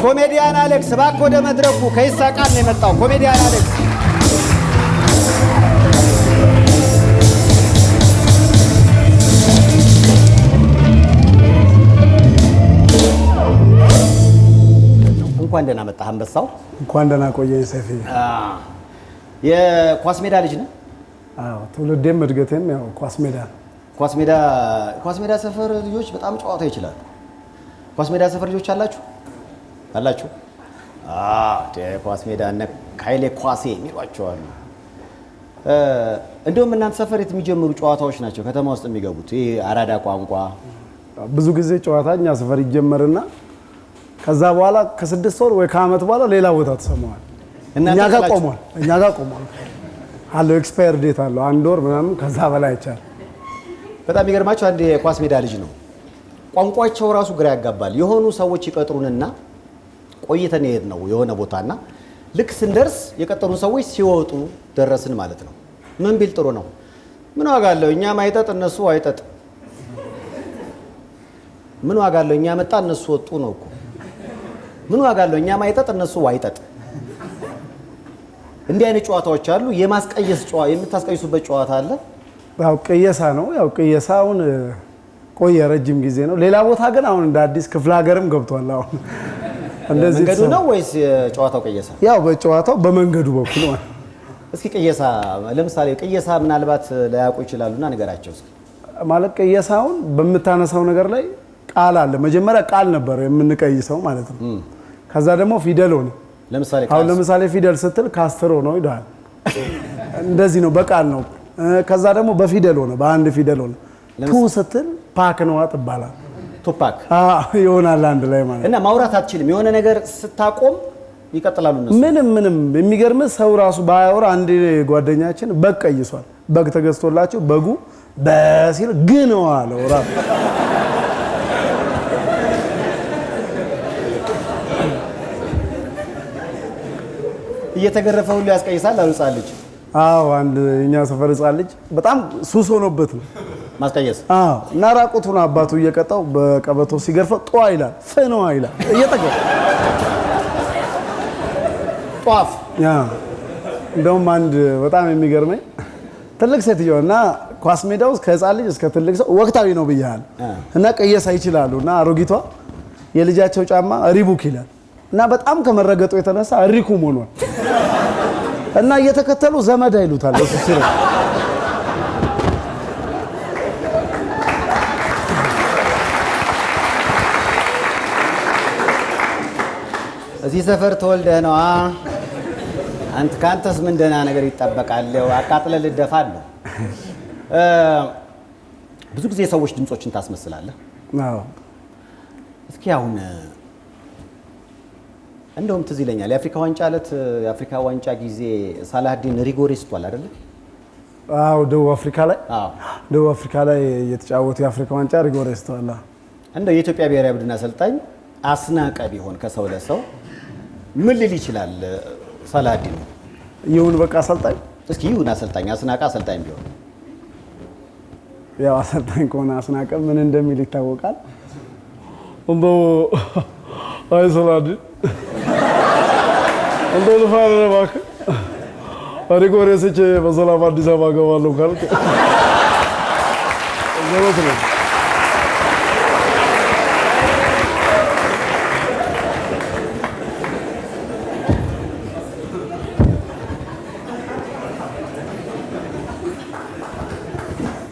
ኮሜዲያን አሌክስ እባክህ ወደ መድረኩ ከይሳቃል ነው የመጣው ኮሜዲያን አሌክስ እንኳን ደህና መጣህ አንበሳው እንኳን ደህና ቆየኝ ሰፊ የኳስ ሜዳ ልጅ ነህ አዎ ትውልዴም እድገቴም ያው ኳስ ሜዳ ሰፈር ልጆች በጣም ጨዋታ ይችላሉ ኳስ ሜዳ ሰፈር ልጆች አላችሁ ኳስ ሜዳ እና ካይሌ ኳሴ የሚሏቸው አሉ እንደውም እናንተ ሰፈር የሚጀምሩ ጨዋታዎች ናቸው ከተማ ውስጥ የሚገቡት ይሄ አራዳ ቋንቋ ብዙ ጊዜ ጨዋታኛ ሰፈር ይጀመርና ከዛ በኋላ ከ6 ወር ወይ ከአመት በኋላ ሌላ ቦታ ተሰማዋል እኛ ጋር ቆሟል አለው ኤክስፓየር ዴት አለው አንድ ወር ምናምን ከዛ በላይ አይቻል በጣም ይገርማችሁ አንድ የኳስ ሜዳ ልጅ ነው ቋንቋቸው ራሱ ግራ ያጋባል የሆኑ ሰዎች ይቀጥሩንና ቆይተን ይሄድ ነው የሆነ ቦታና ልክ ስንደርስ የቀጠሩ ሰዎች ሲወጡ ደረስን ማለት ነው ምን ቢል ጥሩ ነው ምን ዋጋ አለው እኛ ማይጠጥ እነሱ አይጠጥ ምን ዋጋ አለው እኛ መጣ እነሱ ወጡ ነው እኮ ምን ዋጋ አለው እኛ ማይጠጥ እነሱ አይጠጥ እንዲህ አይነት ጨዋታዎች አሉ የማስቀየስ ጨዋታ የምታስቀይሱበት ጨዋታ አለ ያው ቅየሳ ነው ያው ቅየሳውን ቆየ ረጅም ጊዜ ነው ሌላ ቦታ ግን አሁን እንደ አዲስ ክፍለ ሀገርም ገብቷል አሁን እንደዚህ መንገዱ ነው ወይስ ጨዋታው ቅየሳ ያው በጨዋታው በመንገዱ በኩል ነው እስኪ ቅየሳ ለምሳሌ ቅየሳ ምናልባት ላያውቁ ይችላሉና ነገራቸው እስኪ ማለት ቅየሳውን በመታነሳው ነገር ላይ ቃል አለ መጀመሪያ ቃል ነበር የምንቀይሰው ማለት ነው ከዛ ደግሞ ፊደል ሆነ ለምሳሌ ፊደል ስትል ካስትሮ ነው ይላል እንደዚህ ነው በቃል ነው ከዛ ደግሞ በፊደል ሆነ በአንድ ፊደል ሆነ ቱ ስትል ፓክ ነው አጥባላ ቱፓክ ይሆናል አንድ ላይ ማለት እና ማውራት አትችልም የሆነ ነገር ስታቆም ይቀጥላሉ እነሱ ምንም የሚገርም ሰው ራሱ ባያወራ አንድ ጓደኛችን በቀይሷል በግ ተገዝቶላቸው በጉ በሲል ግን ዋለው ራሱ እየተገረፈ ሁሉ ያስቀይሳል አልጻልጅ አዎ አንድ እኛ ሰፈር ጻልጅ በጣም ሱስ ሆኖበት ነው ማስቀየስ እና ራቁቱን አባቱ እየቀጣው በቀበቶ ሲገርፈው ጧ ይላል ፈነዋ ይላል እየተገረ ጧፍ እንደውም አንድ በጣም የሚገርመኝ ትልቅ ሴትዮና ኳስ ሜዳው ከህፃን ልጅ እስከ ትልቅ ሰው ወቅታዊ ነው ብያለሁ እና ቀየሳ ይችላሉና አሮጊቷ የልጃቸው ጫማ ሪቡክ ይላል እና በጣም ከመረገጡ የተነሳ ሪኩም ሆኗል እና እየተከተሉ ዘመድ አይሉታል እሱ ሲል እዚህ ሰፈር ተወልደህ ነው አንተ ካንተስ ምን ደህና ነገር ይጣበቃል አቃጥለህ ልደፋለህ ብዙ ጊዜ ሰዎች ድምጾችን ታስመስላለህ አዎ እስኪ አሁን እንደውም ትዝ ይለኛል የአፍሪካ ዋንጫ ጊዜ ሳላህዲን ሪጎሬ ስቷል አይደል አዎ ደቡብ አፍሪካ ላይ የተጫወቱ የአፍሪካ ዋንጫ ሪጎሬ ስቷል እንደው የኢትዮጵያ ብሔራዊ ቡድን አሰልጣኝ አስናቀ ቢሆን ከሰው ለሰው ምን ሊል ይችላል ሳላህዲን ይሁን በቃ አሰልጣኝ እስኪ ይሁን አሰልጣኝ አስናቀ አሰልጣኝ ቢሆን ያው አሰልጣኝ ከሆነ አስናቀ ምን እንደሚል ይታወቃል እንደው አይ ሳላህዲን እንደው ለፋረ ባክ ሪጎሬ ስቼ በሰላም አዲስ አበባ ገባለሁ ካልክ ዘሮት ነው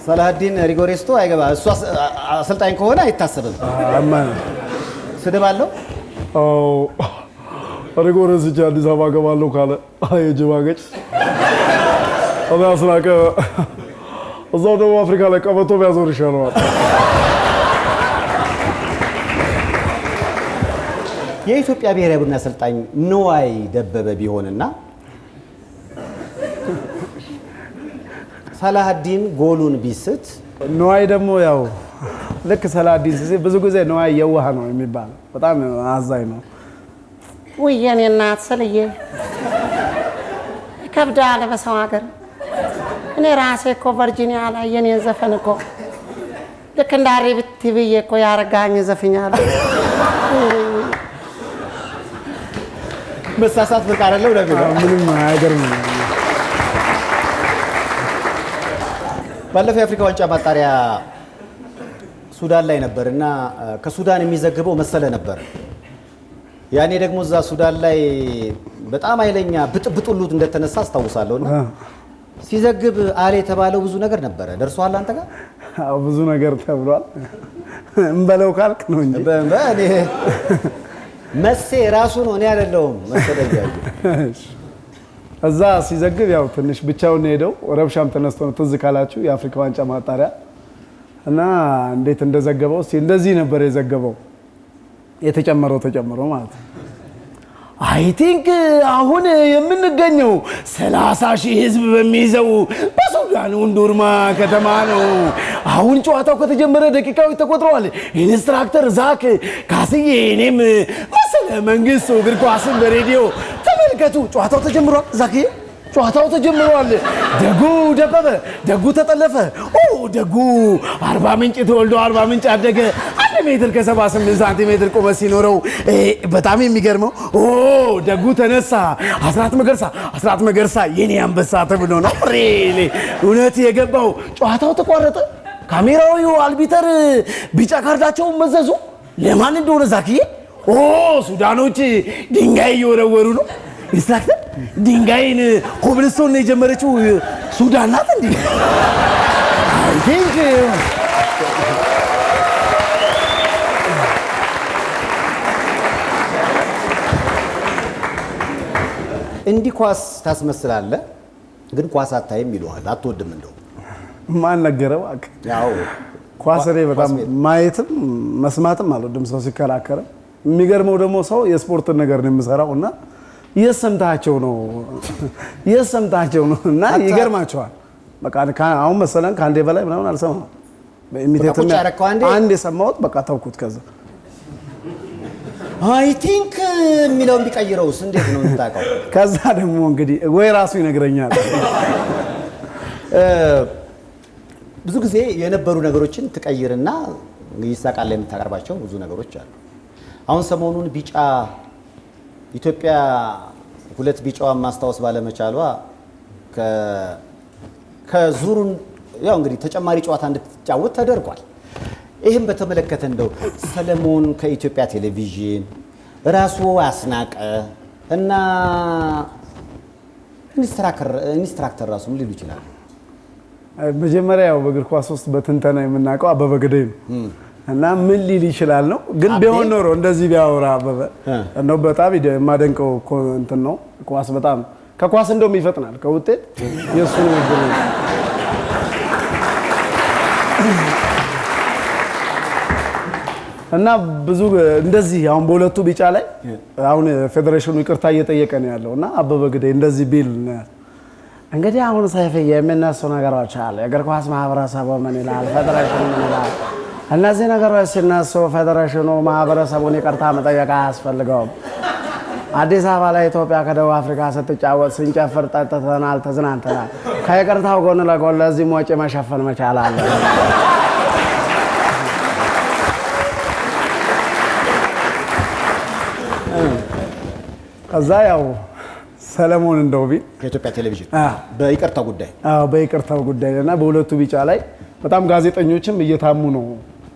ሳላህዲን ሪጎሬስቶ አይገባ እሱ አሰልጣኝ ከሆነ አይታሰብም አማን ስድብ አለው ሪጎሬስ ስቼ አዲስ አበባ ገባለሁ ካለ የጅባገጭ አስናቀ እዛው ደቡብ አፍሪካ ላይ ቀበቶ ቢያዞር ይሻለዋል የኢትዮጵያ ብሔራዊ ቡድን አሰልጣኝ ንዋይ ደበበ ቢሆንና ሳላህዲን ጎሉን ቢስት ንዋይ ደግሞ ያው ልክ ሳላህዲን ሲል ብዙ ጊዜ ንዋይ የዋህ ነው የሚባለው በጣም አዛኝ ነው ወየኔ እናት ሰልዬ ከብዳለ በሰው ሀገር እኔ ራሴ እኮ ቨርጂኒያ ላይ የኔን ዘፈን እኮ ልክ እንዳሪ ብትብዬ እኮ ያረጋኝ ዘፍኛለሁ መሳሳት ብርቅ አይደለም ለሚለው ምንም አይገርምም። ባለፈው የአፍሪካ ዋንጫ ማጣሪያ ሱዳን ላይ ነበርና ከሱዳን የሚዘግበው መሰለ ነበር። ያኔ ደግሞ እዛ ሱዳን ላይ በጣም ኃይለኛ ብጥብጥ ሁሉ እንደተነሳ አስታውሳለሁና ሲዘግብ አለ የተባለው ብዙ ነገር ነበረ። ደርሷል አንተ ጋር? አዎ ብዙ ነገር ተብሏል። እንበለው ካልክ ነው እንጂ በእኔ መሴ ራሱ ነው እኔ አይደለሁም መሰለኝ። እዛ ሲዘግብ ያው ትንሽ ብቻውን ሄደው ረብሻም ተነስቶ ነው ትዝ ካላችሁ የአፍሪካ ዋንጫ ማጣሪያ እና እንዴት እንደዘገበው እስቲ እንደዚህ ነበር የዘገበው የተጨመረው ተጨምሮ ማለት ነው። አይ ቲንክ አሁን የምንገኘው 30,000 ህዝብ በሚይዘው በሱዳን ኡንዱርማ ከተማ ነው። አሁን ጨዋታው ከተጀመረ ደቂቃዎች ተቆጥረዋል። ኢንስትራክተር ዛክ ካስዬ እኔም መሰለ መንግስቱ እግር ኳስን በሬዲዮ ተመልከቱ። ጨዋታው ተጀምሯል። ዛክዬ ጨዋታው ተጀምሯል። ደጉ ደበበ፣ ደጉ ተጠለፈ። ደጉ አርባ ምንጭ ተወልዶ አርባ ምንጭ አደገ። 1 ሜትር ከ78 ሳንቲሜትር ቁመት ሲኖረው በጣም የሚገርመው ደጉ ተነሳ። አስራት መገርሳ የኔ አንበሳ ተብሎ ነው ሬሌ እውነት የገባው። ጨዋታው ተቋረጠ። ካሜራዊው አልቢተር ቢጫ ካርዳቸውን መዘዙ። ለማን እንደሆነ ዛክዬ ሱዳኖች ድንጋይ እየወረወሩ ነው። ኢንስትራክተር ድንጋይን ኮብልስቶን ነው የጀመረችው ሱዳን ናት እንዴ? አይ ቲንክ እንዲህ ኳስ ታስመስላለህ ግን ኳስ አታይም ይሉሃል። አትወድም እንደው ማን ነገረው? ያው ኳስ እኔ በጣም ማየትም መስማትም አልወድም ሰው ሲከራከረ። የሚገርመው ደግሞ ሰው የስፖርትን ነገር ነው የምሰራው እና የሰምታቸው ነው እና ይገርማቸዋል። በቃ አሁን መሰለን ከአንዴ በላይ ምናምን አልሰማም። በኢሚቴትም አንድ የሰማሁት በቃ ተውኩት። ከዛ አይ ቲንክ የሚለውን ቢቀይረውስ እንዴት ነው የምታውቀው? ከዛ ደግሞ እንግዲህ ወይ ራሱ ይነግረኛል። ብዙ ጊዜ የነበሩ ነገሮችን ትቀይርና ይሳቃል የምታቀርባቸው ብዙ ነገሮች አሉ። አሁን ሰሞኑን ቢጫ ኢትዮጵያ 2 ቢጫዋን ማስታወስ ባለመቻሏ ከዙሩን ያው እንግዲህ ተጨማሪ ጨዋታ እንድትጫወት ተደርጓል። ይህም በተመለከተ እንደው ሰለሞን ከኢትዮጵያ ቴሌቪዥን ራሱ አስናቀ እና ኢንስትራክተር ራሱ ምን ሊሉ ይችላሉ? መጀመሪያ ያው በእግር ኳስ ውስጥ በትንተና የምናውቀው አበበ ግደይ ነው እና ምን ሊል ይችላል ነው። ግን ቢሆን ኖሮ እንደዚህ ቢያወራ አበበ እንደው በጣም የማደንቀው እንትን ነው። ኳስ በጣም ከኳስ እንደውም ይፈጥናል ከውጤት የሱ ነው ይገኛል። እና ብዙ እንደዚህ አሁን በሁለቱ ቢጫ ላይ አሁን ፌዴሬሽኑ ይቅርታ እየጠየቀ ነው ያለው እና አበበ ግደይ እንደዚህ ቢል እንግዲህ አሁን ሰይፍዬ የሚነሱ ነገሮች አሉ። የእግር ኳስ ማህበረሰቡ ምን ይላል፣ ፌዴሬሽኑ ምን ይላል? እነዚህ ነገሮች ሲነሱ ፌዴሬሽኑ ማህበረሰቡን ይቅርታ መጠየቅ አያስፈልገውም። አዲስ አበባ ላይ ኢትዮጵያ ከደቡብ አፍሪካ ስትጫወት ስንጨፍር ጠጥተናል፣ ተዝናንተናል። ከይቅርታው ጎን ለጎን ለዚህም ወጪ መሸፈን መቻል አለ። ከዛ ያው ሰለሞን እንደው ቢል ከኢትዮጵያ ቴሌቪዥን በይቅርታው ጉዳይ በይቅርታው ጉዳይ እና በሁለቱ ቢጫ ላይ በጣም ጋዜጠኞችም እየታሙ ነው።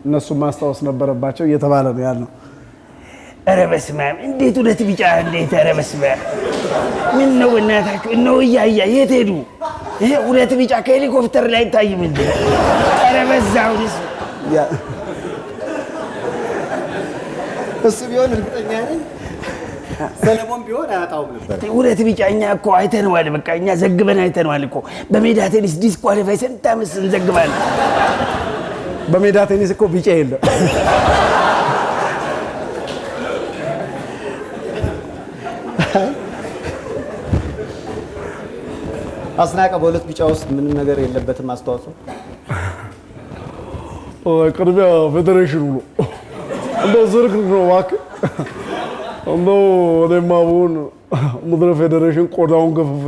እነሱም ማስታወስ ነበረባቸው እየተባለ ነው ያለው። ኧረ በስመ አብ እንዴት 2 ቢጫ እንዴት! ኧረ በስመ አብ ምን ነው እናታችሁ እነው እያያ የት ሄዱ? ይሄ 2 ቢጫ ከሄሊኮፕተር ላይ ታይም እንዴ? ኧረ በዛውስ እሱ ቢሆን እርግጠኛ ነኝ ሰለሞን ቢሆን አያጣውም ነበር። 2 ቢጫ እኛ እኮ አይተነዋል። በቃ እኛ ዘግበን አይተነዋል እኮ በሜዳ ቴኒስ ዲስኳሊፋይ ስንት ዓመት እንዘግባለን። በሜዳ ቴኒስ እኮ ቢጫ የለም። አስናቀ በ2 ቢጫ ውስጥ ምንም ነገር የለበትም። አስተዋጽኦ ቅድሚያ ፌዴሬሽኑ ነው እንደው ዝርግ ነው እባክህ እንደው እኔማ ብሆን ምድረ ፌዴሬሽን ቆዳውን ገፍፌ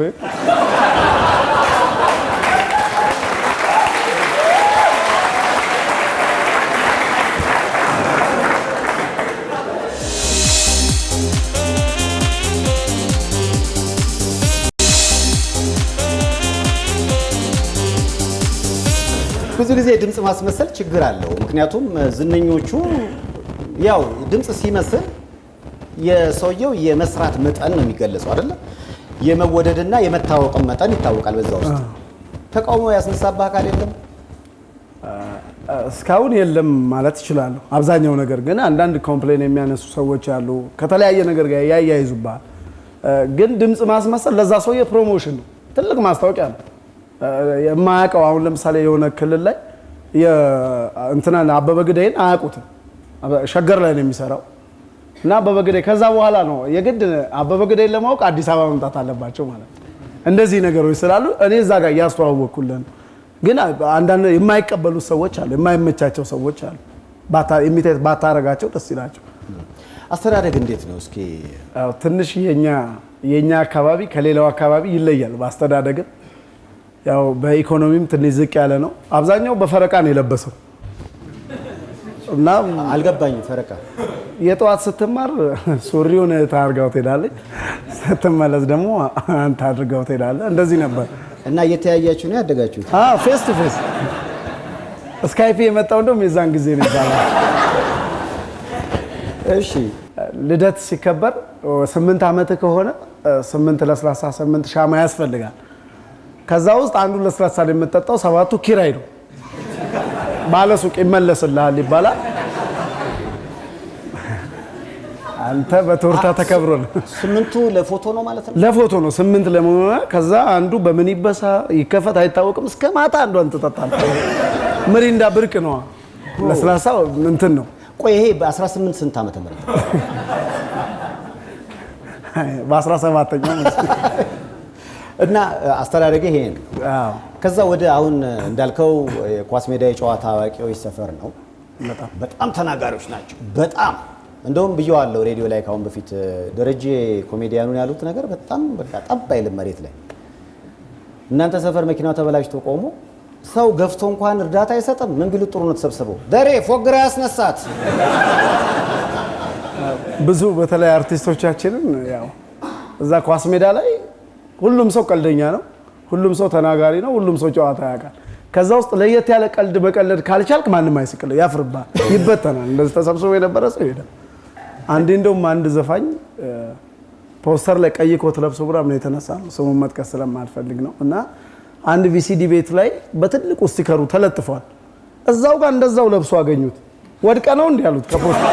ጊዜ ድምፅ ማስመሰል ችግር አለው። ምክንያቱም ዝነኞቹ ያው ድምፅ ሲመስል የሰውየው የመስራት መጠን ነው የሚገለጸው አይደለ? የመወደድና የመታወቅ መጠን ይታወቃል በዛ ውስጥ። ተቃውሞ ያስነሳብህ አካል የለም? እስካሁን የለም ማለት ይችላል። አብዛኛው ነገር ግን አንዳንድ ኮምፕሌን የሚያነሱ ሰዎች አሉ። ከተለያየ ነገር ጋር ያያይዙባል። ግን ድምፅ ማስመሰል ለዛ ሰውዬ ፕሮሞሽን ነው፣ ትልቅ ማስታወቂያ ነው። የማያውቀው አሁን ለምሳሌ የሆነ ክልል ላይ እንትና አበበ ግደይን አያውቁትም። ሸገር ላይ ነው የሚሰራው እና አበበ ግደይ ከዛ በኋላ ነው የግድ አበበ ግደይን ለማወቅ አዲስ አበባ መምጣት አለባቸው ማለት ነው። እንደዚህ ነገሮች ስላሉ እኔ እዛ ጋር እያስተዋወቅኩልን። ግን አንዳንድ የማይቀበሉት ሰዎች አሉ፣ የማይመቻቸው ሰዎች አሉ። ባታረጋቸው ደስ ይላቸው። አስተዳደግ እንዴት ነው እስኪ? ትንሽ የኛ አካባቢ ከሌላው አካባቢ ይለያል በአስተዳደግም። ያው በኢኮኖሚም ትንሽ ዝቅ ያለ ነው። አብዛኛው በፈረቃ ነው የለበሰው እና አልገባኝም። ፈረቃ የጠዋት ስትማር ሱሪውን ታርጋው ትሄዳለች፣ ስትመለስ ደግሞ አንተ አድርጋው ትሄዳለህ። እንደዚህ ነበር እና እየተያያችሁ ነው ያደጋችሁት? ፌስ ቱ ፌስ። ስካይፕ የመጣው እንደውም የዛን ጊዜ ነው ይባላል። እሺ ልደት ሲከበር 8 ዓመት ከሆነ 8 ለስላሳ 8 ሻማ ያስፈልጋል። ከዛ ውስጥ አንዱ ለስላሳ የምትጠጣው 7ቱ ኪራይ ነው። ባለሱቅ ይመለስልሃል ይባላል። አንተ በቶርታ ተከብሮ ነው። 8ቱ ለፎቶ ነው ማለት ነው? ለፎቶ ነው 8 ለመሆነ። ከዛ አንዱ በምን ይበሳ ይከፈት አይታወቅም። እስከ ማታ አንዷን ትጠጣለህ። ምሪንዳ ብርቅ ነው፣ ለስላሳ እንትን ነው። ቆይ ይሄ በ18 ስንት ዓመተ ምህረት? በ17ኛው እና አስተዳደገ ይሄ ነው። ከዛ ወደ አሁን እንዳልከው የኳስ ሜዳ የጨዋታ አዋቂዎች ሰፈር ነው። በጣም ተናጋሪዎች ናቸው። በጣም እንደውም ብየዋለሁ ሬዲዮ ላይ ካሁን በፊት ደረጀ ኮሜዲያኑን ያሉት ነገር በጣም በቃ ጠብ አይልም መሬት ላይ። እናንተ ሰፈር መኪናው ተበላሽቶ ቆሞ ሰው ገፍቶ እንኳን እርዳታ አይሰጥም። ምን ቢሉ ጥሩ ነው ተሰብስበው ደሬ ፎግራ ያስነሳት። ብዙ በተለይ አርቲስቶቻችንን ያው እዛ ኳስ ሜዳ ላይ ሁሉም ሰው ቀልደኛ ነው፣ ሁሉም ሰው ተናጋሪ ነው፣ ሁሉም ሰው ጨዋታ ያውቃል። ከዛ ውስጥ ለየት ያለ ቀልድ መቀለድ ካልቻልክ ማንም አይስቅልህ፣ ያፍርብሃል፣ ይበተናል። እንደዚህ ተሰብስቦ የነበረ ሰው ይሄዳል። አንዴ እንደውም አንድ ዘፋኝ ፖስተር ላይ ቀይ ኮት ለብሶ ምናምን የተነሳ ነው፣ ስሙን መጥቀስ ስለማልፈልግ ነው። እና አንድ ቪሲዲ ቤት ላይ በትልቁ ስቲከሩ ተለጥፏል። እዛው ጋር እንደዛው ለብሶ አገኙት። ወድቀ ነው እንዲህ ያሉት ከፖስተር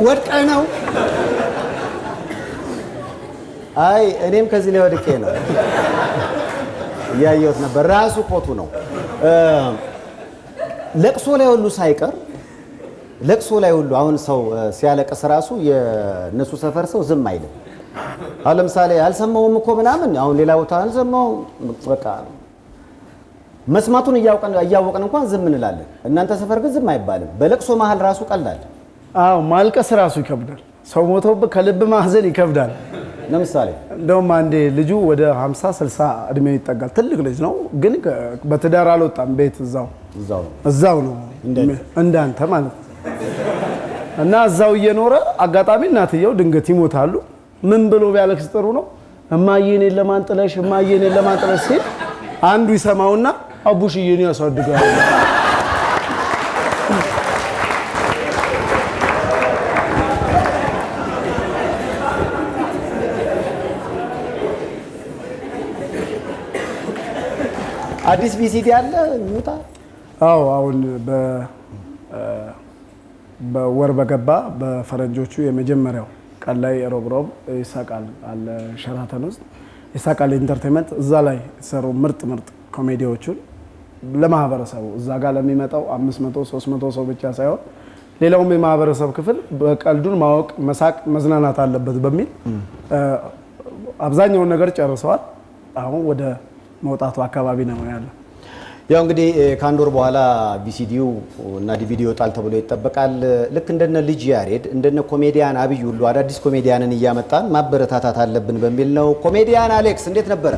ወድቀ ነው። አይ እኔም ከዚህ ላይ ወድቄ ነው ያየሁት ነበር። ራሱ ኮቱ ነው። ለቅሶ ላይ ሁሉ ሳይቀር ለቅሶ ላይ ሁሉ አሁን ሰው ሲያለቅስ ራሱ የነሱ ሰፈር ሰው ዝም አይልም። አሁን ለምሳሌ አልሰማውም እኮ ምናምን አሁን ሌላ ቦታ አልሰማውም በቃ መስማቱን እያወቅን እንኳን ዝም እንላለን። እናንተ ሰፈር ግን ዝም አይባልም። በለቅሶ መሀል ራሱ ቀላል። አዎ ማልቀስ ራሱ ይከብዳል። ሰው ሞቶብህ ከልብ ማህዘን ይከብዳል። ለምሳሌ እንደውም አንዴ ልጁ ወደ 50 60 እድሜው ይጠጋል። ትልቅ ልጅ ነው፣ ግን በትዳር አልወጣም። ቤት እዛው ነው እንዳንተ ማለት ነው። እና እዛው እየኖረ አጋጣሚ እናትየው ድንገት ይሞታሉ። ምን ብሎ ቢያለቅስ ጥሩ ነው? እማዬን ለማንጥለሽ እማዬን ለማንጥለሽ ሲል አንዱ ይሰማውና አቡሽዬን ያሳድጋል። አዲስ ቪሲዲ አለ ሙታ? አዎ አሁን በወር በገባ በፈረንጆቹ የመጀመሪያው ቀን ላይ ሮብ ይሳቃል አለ ሸራተን ውስጥ ይሳቃል ኢንተርቴይንመንት። እዛ ላይ የተሰሩ ምርጥ ኮሜዲዎቹን ለማህበረሰቡ እዛ ጋር ለሚመጣው 500 300 ሰው ብቻ ሳይሆን ሌላውም የማህበረሰብ ክፍል በቀልዱን ማወቅ መሳቅ መዝናናት አለበት በሚል አብዛኛውን ነገር ጨርሰዋል። አሁን ወደ መውጣቱ አካባቢ ነው ያለው። ያው እንግዲህ ከአንድ ወር በኋላ ቪሲዲው እና ዲቪዲዮ ይወጣል ተብሎ ይጠበቃል። ልክ እንደነ ልጅ ያሬድ እንደነ ኮሜዲያን አብይ ሁሉ አዳዲስ ኮሜዲያንን እያመጣን ማበረታታት አለብን በሚል ነው። ኮሜዲያን አሌክስ እንዴት ነበረ?